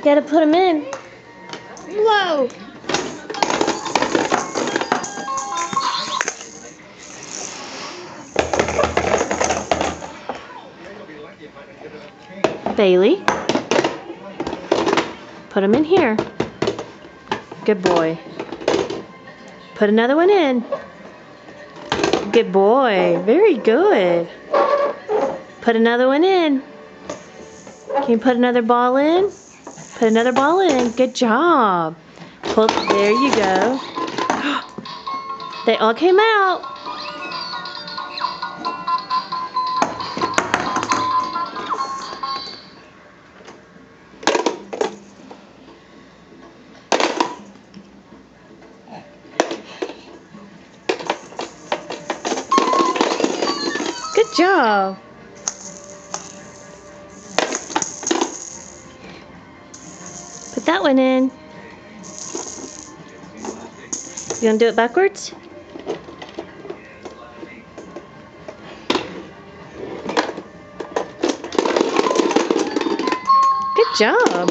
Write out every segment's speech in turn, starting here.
gotta put them in. Whoa! Bailey, put them in here. Good boy. Put another one in. Good boy. Very good. Put another one in. Can you put another ball in? Put another ball in. Good job. Pull. There you go. They all came out. Good job. Put that one in. You gonna do it backwards? Good job.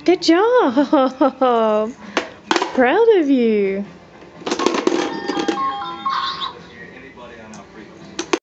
Good job. Proud of you.